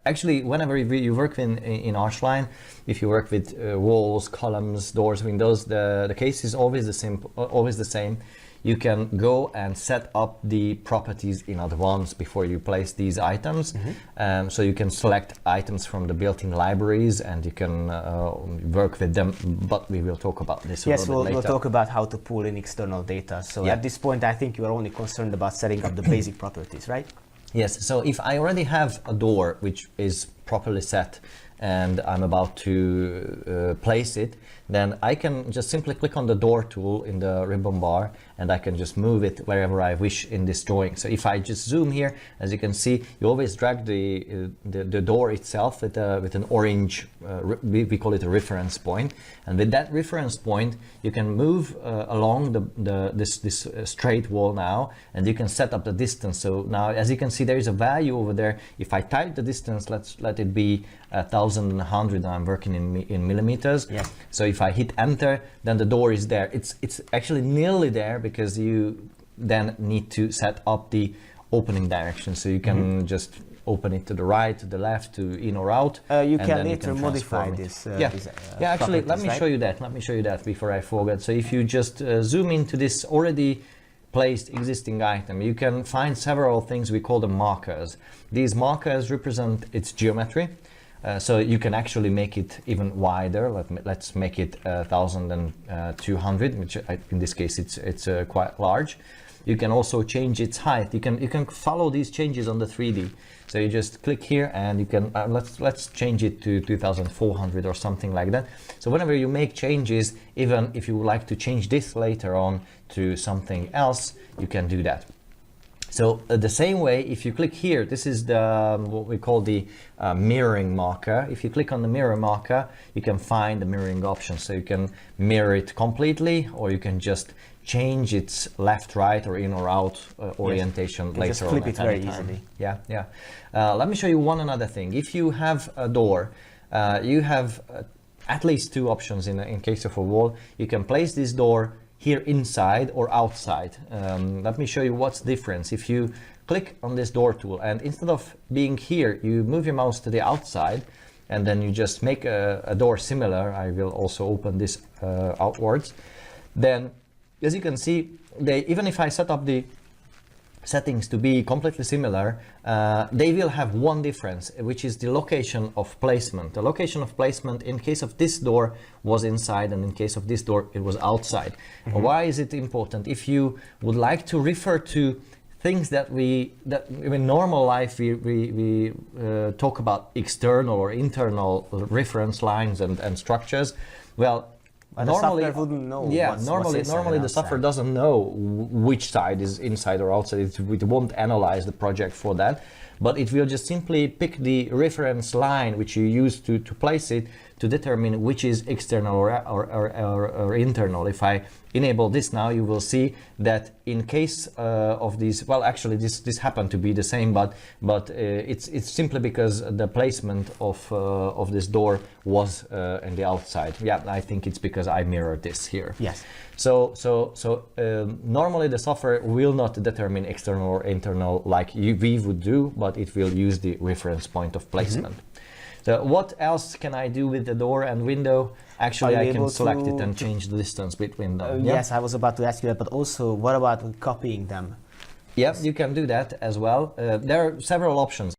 actually, whenever you work in ARCHLine, if you work with walls, columns, doors, windows, the case is always the same. You can go and set up the properties in advance before you place these items. So you can select items from the built-in libraries and you can work with them, but we will talk about this a little bit later. We'll talk about how to pull in external data. So at this point, I think you are only concerned about setting up the basic properties, right? Yes, so if I already have a door which is properly set and I'm about to place it, then I can just simply click on the door tool in the ribbon bar and I can just move it wherever I wish in this drawing. So if I just zoom here, as you can see, you always drag the door itself with an orange, we call it a reference point. And with that reference point, you can move along this straight wall now, and you can set up the distance. So now, as you can see, there is a value over there. If I type the distance, let's let it be 1,100. I'm working in millimeters. Yeah. So if I hit enter, then the door is there. It's actually nearly there because you then need to set up the opening direction. So you can just open it to the right, to the left, to in or out. You can later modify this. Actually, let me show you that. Let me show you that before I forget. So if you just zoom into this already placed existing item, you can find several things. We call them markers. These markers represent its geometry. So you can actually make it even wider. Let's make it 1,200, which in this case it's quite large. You can also change its height. You can follow these changes on the 3D. So you just click here and you can let's change it to 2,400 or something like that. So whenever you make changes, even if you would like to change this later on to something else, you can do that. So the same way, if you click here, this is what we call the mirroring marker. If you click on the mirror marker, you can find the mirroring option. So you can mirror it completely, or you can just change its left, right, or in or out orientation later just flip on. It very easily. Yeah. Let me show you one another thing. If you have a door, you have at least two options in case of a wall. You can place this door here inside or outside. Let me show you what's the difference. If you click on this door tool and instead of being here, you move your mouse to the outside and then you just make a door similar. I will also open this outwards. Then, as you can see, even if I set up the settings to be completely similar, they will have one difference, which is the location of placement. The location of placement in case of this door was inside, and in case of this door it was outside. Why is it important? If you would like to refer to things that in normal life we talk about external or internal reference lines and structures, well, normally, the software wouldn't know. Normally the software doesn't know which side is inside or outside. It won't analyze the project for that, but it will just simply pick the reference line which you use to place it to determine which is external or internal. If I enable this now, you will see that in case of these, well, actually this happened to be the same, but it's simply because the placement of this door was in the outside. Yeah, I think it's because I mirrored this here. Yes. So normally the software will not determine external or internal like we would do, but it will use the reference point of placement. So what else can I do with the door and window? Actually, I can select it and change the distance between them. Yes, I was about to ask you that, but also what about copying them? Yeah, you can do that as well. There are several options.